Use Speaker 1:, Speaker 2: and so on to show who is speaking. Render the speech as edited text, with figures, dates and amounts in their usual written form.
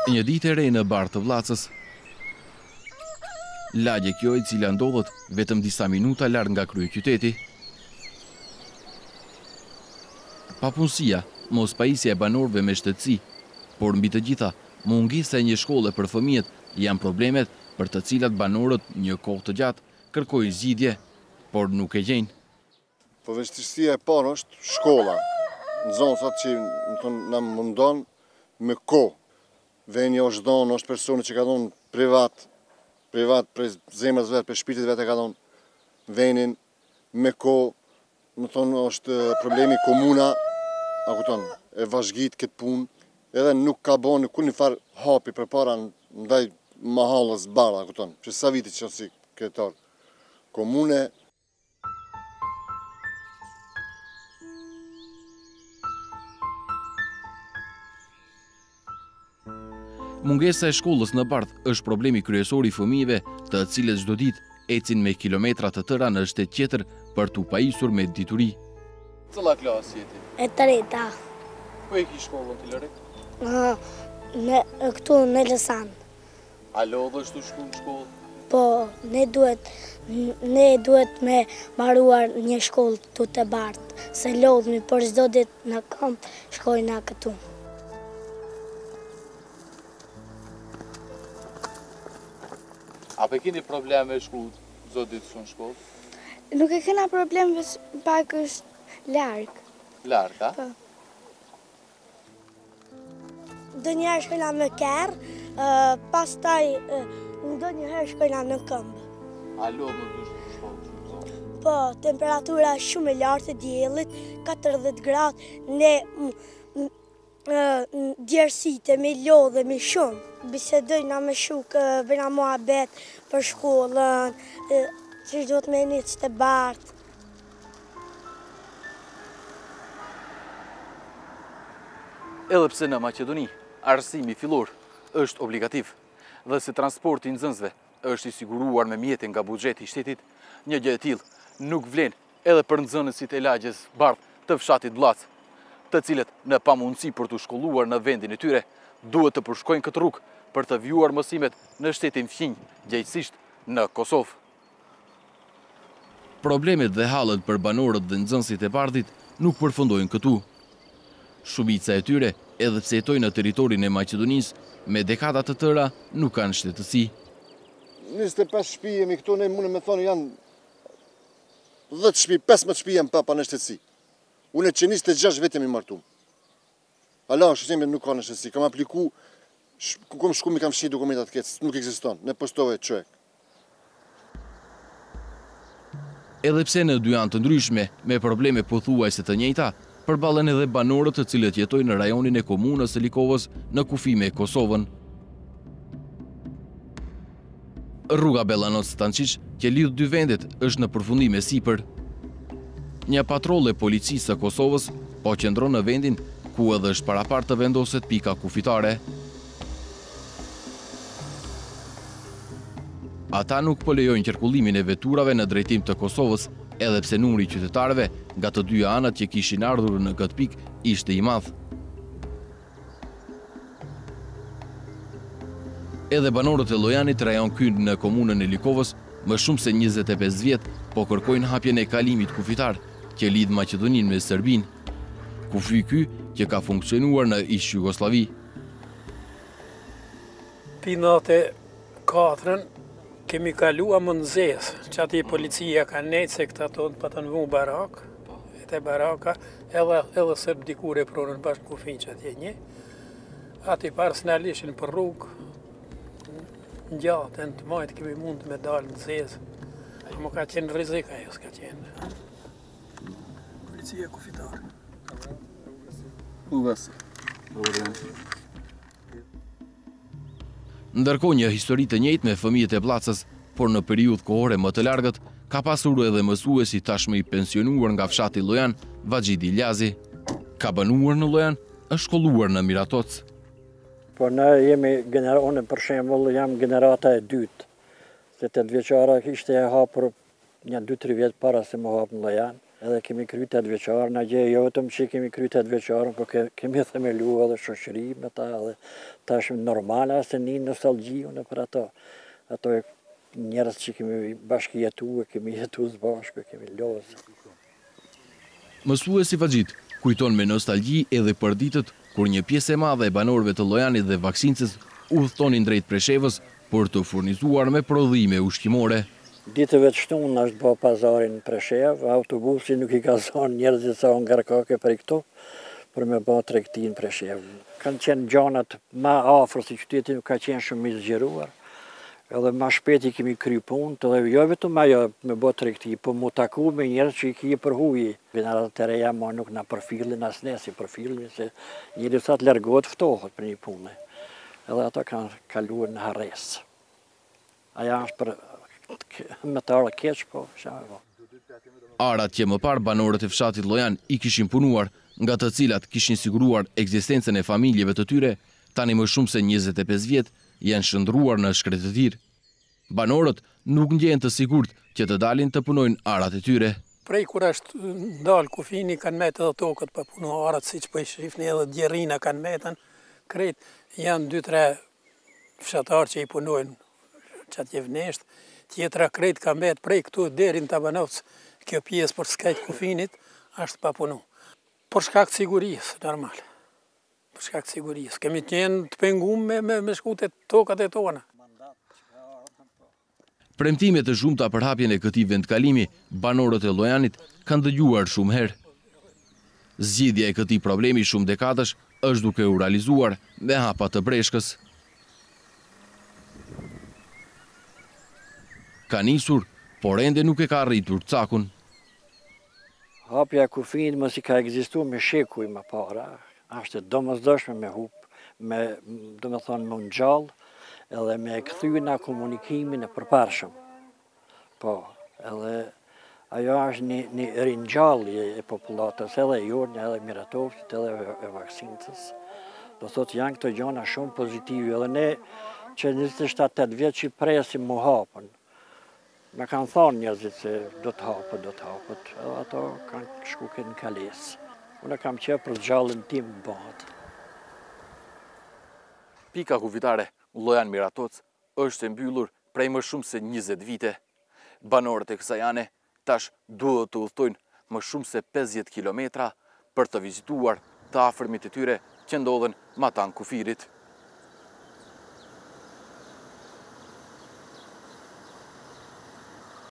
Speaker 1: Një ditë e re në bar të Vllacës. Lagje kjo e cila ndodhet vetëm disa minuta larg nga kryeqyteti. Papunësia, mos pajisja e banorëve me shtetësi, por mbi të gjitha, mungesa e një shkolle për fëmijët janë problemet për të cilat banorët një kohë të gjatë kërkojnë zgjidhje, por nuk e gjejnë.
Speaker 2: Po vështirësia e parë është shkolla. Në zonat që na mundon me kohë. Veni është dhënë, është personi që ka dhënë privat për zemrës vetë, për shpirtit vetë e ka dhënë venin me kohë. Më thonë është problemi komuna, a kupton, e vazhgit këtë punë, edhe nuk ka bënë kur një farë hapi përpara ndaj mahallës bardha, a kupton, që sa viti që si kretar komune.
Speaker 1: Mungesa e shkollës në Bardhë është problemi kryesor i fëmijëve, të cilët çdo ditë ecin me kilometra të tëra në shtet tjetër për t'u pajisur me dituri.
Speaker 3: Cilla klasë jeti?
Speaker 4: E treta.
Speaker 3: Po e ki shkollën të lëre?
Speaker 4: Këtu në Lësan.
Speaker 3: A lodhësh të shku në shkollë?
Speaker 4: Po, ne duhet me maruar një shkollë këtu të Bardhë, se lodhemi për çdo ditë në kamp shkojna këtu.
Speaker 3: A pe keni probleme shku çdo ditë në shkollë?
Speaker 4: Nuk e kena probleme, pak është larg.
Speaker 3: Larg, a?
Speaker 4: Po. Ndonjëherë shkojna me kerr, pastaj ndonjëherë shkojna në këmbë.
Speaker 3: A lodh në dush në shkollë?
Speaker 4: Po, temperatura shumë e lartë e diellit, 40 gradë, ne djerësite me lodhemi shumë. Bisedojna me shukë, bëjna muhabet për shkollën, që do të me nicë të Bardhë.
Speaker 1: Edhe pse në Maqedoni, arsimi fillor është obligativ dhe se transporti i nxënësve është i siguruar me mjete nga buxheti i shtetit, një gjë e tillë nuk vlen edhe për nxënësit e lagjes Bardhë të fshatit Vllacë, të cilët në pamundësi për të shkolluar në vendin e tyre, duhet të përshkojnë këtë rrugë për të vjuar mësimet në shtetin fqinj, gjejtësisht në Kosovë. Problemet dhe hallet për banorët dhe nxënësit e Bardhit nuk përfundojnë këtu. Shumica e tyre, edhe pse jetojnë në territorin e Maqedonisë, me dekada të tëra nuk kanë shtetësi.
Speaker 2: 25 shtëpi jemi këtu, ne mundem me thonë janë 10 shtëpi, 15 shtëpi janë pa në shtetësi. Unë që 26 vjet jam i martuar. Ala, shënimi nuk ka në shtetësi. Kam apliku, ku kam shku mi kam shi dokumentat këtë, nuk ekziston, ne postove çojek.
Speaker 1: Edhe pse në dy anë të ndryshme, me probleme pothuajse të njëjta, përballen edhe banorët të cilët jetojnë në rajonin e komunës së Likovës në kufi me Kosovën. Rruga Bellanoc Stančić, që lidh dy vendet, është në përfundim e sipër. Një patroll e policisë së Kosovës po qëndron në vendin ku edhe është parapar të vendoset pika kufitare. Ata nuk po lejojnë qarkullimin e veturave në drejtim të Kosovës, edhe pse numri i qytetarëve nga të dy anët që kishin ardhur në këtë pikë ishte i madh. Edhe banorët e Llojanit, rajon Kynd në komunën e Likovës, më shumë se 25 vjet, po kërkojnë hapjen e kalimit kufitar që lidh Maqedoninë me Serbinë. Kufi ky që ka funksionuar në ish Jugosllavi.
Speaker 5: Pinate 4 kemi kalua më në zesë, që ati policia ka nejtë se këta tonë për të nëvu barak, e te baraka, edhe sërbë dikur e pronën bashkë kufin që atje një, ati personalishin për rrugë, në gjatë, në të majtë kemi mund me dalë në zesë, më ka qenë rizika jo s'ka qenë. Policia kufitarë.
Speaker 1: Ndërkohë një histori të njëjtë me fëmijët e Vllacës, por në periudhë kohore më të largët, ka pasur edhe mësuesi tashmë i pensionuar nga fshati Llojan, Vaxhidi Ljazi. Ka banuar në Llojan, është shkolluar në Miratoc.
Speaker 6: Po ne jemi unë për shembull jam generata e dytë. Se 8 vjeçara ishte e hapur një 2-3 vjet para se më hap në Llojan. edhe kemi kry 8 vjeqarë, na gje jo vetëm që kemi kry 8 vjeqarën, po kemi themelu edhe shoqëri me ta, edhe ta është normale se një nostalgji unë për ato. Ato e njerëz që kemi bashkë jetu, kemi jetu së bashku, kemi lozë.
Speaker 1: Mësuesi Faxhit kujton me nostalgji edhe për ditët kur një pjesë e madhe e banorëve të Llojanit dhe Vaksincës udhëtonin drejt Preshevës për të furnizuar me prodhime ushqimore.
Speaker 6: Ditëve të shtunë është bë pazarin në Preshev, autobusi nuk i ka zonë njerëzit sa ngarkake për i këto, për me bë tregti në Preshev. Kanë qenë gjanat ma afër si qyteti, nuk ka qenë shumë i zgjeruar, edhe ma shpeti kemi kry punë, edhe jo vetëm ajo me bë tregti, po mu taku me njerëz që i ki përhuji. Venarat të reja ma nuk na përfillin as ne si përfillin, se njëri sa të largohet ftohet për një punë. Edhe ato kanë kaluar në harres. Aja është për me të arë keq, po shama.
Speaker 1: Arat që më parë banorët e fshatit Llojan i kishin punuar, nga të cilat kishin siguruar ekzistencën e familjeve të tyre, tani më shumë se 25 vjet janë shndruar në shkretëtir. Banorët nuk ndjehen të sigurt që të dalin të punojnë arat e tyre.
Speaker 5: Prej kur është ndalë kufini, kanë metë edhe tokët për punu arat, si që për i shifni edhe djerina kanë metën, krejt janë 2-3 fshatarë që i punojnë që atje vnesht, tjetra krejt ka metë prej këtu deri në Tabanovc, kjo pjesë për skajt kufinit, është pa punu. Për shkak të sigurisë, normal. Për shkak të sigurisë. Kemi qenë të pengumë me shkute tokat e tona.
Speaker 1: Premtimet e shumta për hapjen e këtij vendkalimi, banorët e Llojanit kanë dëgjuar shumë herë. Zgjidhja e këtij problemi shumë dekadash është duke u realizuar me hapa të breshkës. Ka nisur, por ende nuk e ka arritur cakun.
Speaker 6: Hapja e kufinit mos i ka ekzistuar me shekuj më para. Është domosdoshme me hup, do me thonë më ngjall, edhe me kthy na komunikimin e përparshëm. Po, edhe ajo është një ringjallje e popullatës, edhe e Jornit, edhe e Miratovcit, edhe e Vaksincës. Do thotë janë këto gjëra shumë pozitive, edhe ne që 27-8 vjet që presim mu hapën. Me kanë thonë njerëzit se do të hapët, edhe ato kanë shku këtë në kalesë. Unë kam qenë për gjallën tim në batë.
Speaker 1: Pika kufitare Llojan Miratoc është e mbyllur prej më shumë se 20 vite. Banorët e kësaj ane tash duhet të udhtojnë më shumë se 50 kilometra për të vizituar të afërmit e tyre që ndodhen ma tanë kufirit.